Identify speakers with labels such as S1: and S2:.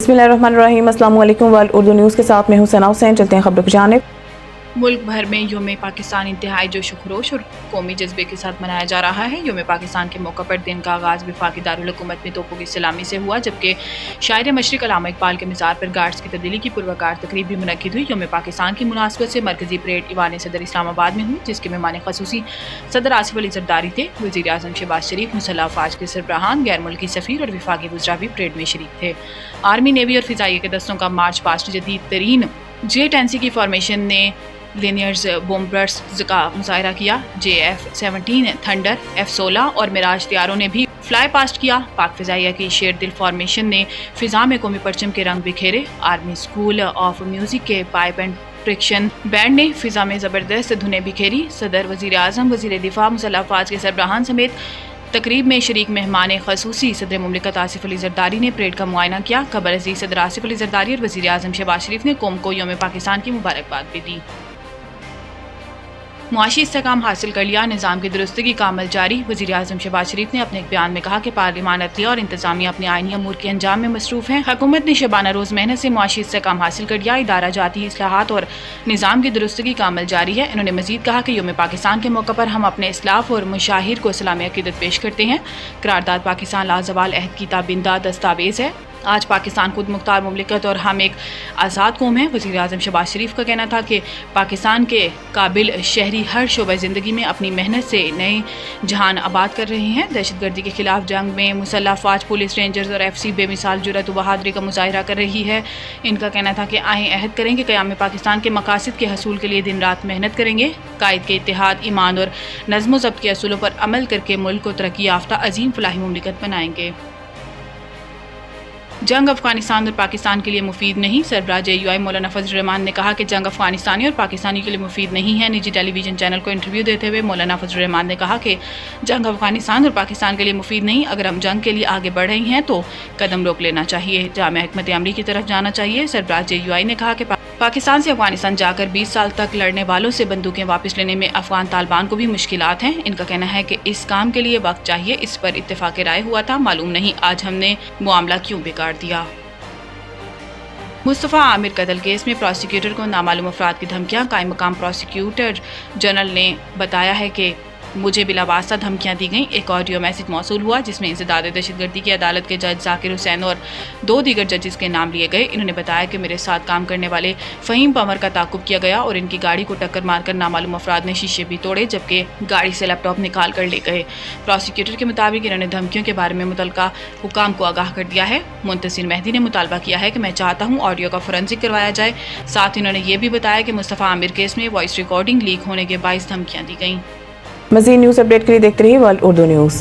S1: बिस्मिल्लाहिर्रहमानिर्रहीम। अस्सलाम वालेकुम। वर्ल्ड उर्दू न्यूज़ के साथ मैं हूं सना हुसैन। चलते हैं खबरों की जानिब।
S2: मुल्क भर में योम पाकिस्तान इंतहाई जोश खरोश और कौमी जज्बे के साथ मनाया जा रहा है। योम पाकिस्तान के मौके पर दिन का आगाज़ वफाकी दारुल हुकूमत में तोपों की सलामी से हुआ, जबकि शायर मशरिक अल्लामा इकबाल के मज़ार पर गार्ड्स की तब्दीली की पुरवकार तकरीब भी मुनक्किद हुई। योम पाकिस्तान की मुनासबत से मरकजी परेड ईवान सदर इस्लामाबाद में हुई, जिसके मेहमान खसूसी सदर आसिफ अली जरदारी थे। वज़ीर आज़म शहबाज शरीफ, मुसल्लह अफ़वाज के सरबराहान, गैर मुल्की सफ़ीर और वफाकी वज़रा भी परेड में शरीक थे। आर्मी, नेवी और फ़िज़ाइया के दस्तों का मार्च पास्ट जदीद तरीन J-10C की फॉर्मेशन ने लिनियर्स बॉम्बर्स का मुजाहरा किया। JF-17 थंडर, F-16 और मिराज तैयारों ने भी फ्लाई पास्ट किया। पाक फ़िज़ाइया की शेर दिल फॉर्मेशन ने फ़िज़ा में कौमी परचम के रंग बिखेरे। आर्मी स्कूल ऑफ म्यूज़िक के पाइप एंड फ्रिक्शन बैंड ने फ़िज़ा में ज़बरदस्त धुनें बिखेरी। सदर, वज़ीर आज़म, वज़ीर दिफ़ा, मुसल्लह अफ़वाज के सरबराहान समेत तकरीब में शरीक मेहमान खसूसी सदर मुमलिकत आसिफ अली जरदारी ने परेड का मुआयना किया। खबर अज़ीज़ सदर आसिफ अली जरदारी और वज़ीर आज़म शहबाज शरीफ ने कौम को यौम पाकिस्तान की मुबारकबाद भी दी। मुआशी इस्तेहकाम हासिल कर लिया, निज़ाम की दुरुस्तगी का अमल जारी। वज़ीर आज़म शहबाज शरीफ ने अपने एक बयान में कहा कि पार्लिमान, अदलिया और इंतज़ामिया अपने आइनी अमूर के अंजाम में मसरूफ़ हैं। हुकूमत ने शबाना रोज़ मेहनत से मुआशी इस्तेहकाम हासिल कर लिया। इदारा जाती इस्लाहात और निज़ाम की दुरुस्तगी का अमल जारी है। इन्होंने मज़ीद कहा कि यौम पाकिस्तान के मौके पर हम अपने इस्लाफ और मुशाहिर को सलामी अक़ीदत पेश करते हैं। करारदाद पाकिस्तान लाज़वाल अहद की ताबिंदा दस्तावेज़ है। आज पाकिस्तान खुद मुख्तार मुमलिकत और हम एक आज़ाद कौम है। वज़ीर आज़म शहबाज शरीफ का कहना था कि पाकिस्तान के काबिल शहरी हर शोबे ज़िंदगी में अपनी मेहनत से नए जहान आबाद कर रहे हैं। दहशत गर्दी के खिलाफ जंग में मुसल्लह अफ़वाज, पुलिस, रेंजर्स और FC बेमिसाल जुर्रत व बहादुरी का मुजाहिरा कर रही है। इनका कहना था कि आएँ अहद करें कि क़याम पाकिस्तान के मकासद के हसूल के लिए दिन रात मेहनत करेंगे। कायद के इत्तेहाद, ईमान और नज़्म व ज़ब्त के असूलों पर अमल करके मुल्क को तरक्की याफ्ता अजीम फलाही मुमलिकत बनाएंगे। जंग अफगानिस्तान और पाकिस्तान के लिए मुफीद नहीं। सरबराह JUI मौलाना फजल रहमान ने कहा कि जंग अफगानिस्तानी और पाकिस्तानी के लिए मुफीद नहीं है। निजी टेलीविजन चैनल को इंटरव्यू देते हुए मौलाना फजल रहमान ने कहा कि जंग अफगानिस्तान और पाकिस्तान के लिए मुफीद नहीं। अगर हम जंग के लिए आगे बढ़ रहे हैं तो कदम रोक लेना चाहिए, जामे हिकमत अमली की तरफ जाना चाहिए। सरबराह JUI ने कहा कि पाकिस्तान से अफगानिस्तान जाकर 20 साल तक लड़ने वालों से बंदूकें वापस लेने में अफगान तालिबान को भी मुश्किलात हैं। इनका कहना है कि इस काम के लिए वक्त चाहिए। इस पर इत्तेफाक राय हुआ था, मालूम नहीं आज हमने मामला क्यों बिगाड़ दिया। मुस्तफ़ा आमिर कत्ल केस में प्रोसिक्यूटर को नामालूम अफराद की धमकियां। कायम मकाम प्रोसिक्यूटर जनरल ने बताया है कि मुझे बिलावास्ता धमकियां दी गईं। एक ऑडियो मैसेज मौसूल हुआ जिसमें इंसदाद दहशतगर्दी की अदालत के जज जाकिर हुसैन और 2 दीगर जजेस के नाम लिए गए। इन्होंने बताया कि मेरे साथ काम करने वाले फ़हीम पमर का ताक़ुब किया गया और इनकी गाड़ी को टक्कर मारकर नामालूम अफराद ने शीशे भी तोड़े, जबकि गाड़ी से लैपटॉप निकाल कर ले गए। प्रोसिक्यूटर के मुताबिक इन्होंने धमकियों के बारे में मुतल्लिका हुकाम को आगाह कर दिया है। मुंतसिर मेहदी ने मुतालबा किया है कि मैं चाहता हूँ ऑडियो का फोरेंसिक करवाया जाए। साथ ही इन्होंने ये भी बताया कि मुस्तफ़ा आमिर केस में वॉइस रिकॉर्डिंग लीक होने के बाइस धमकियाँ दी गईं।
S1: मज़ीद न्यूज़ अपडेट के लिए देखते रहिए वर्ल्ड उर्दू न्यूज़।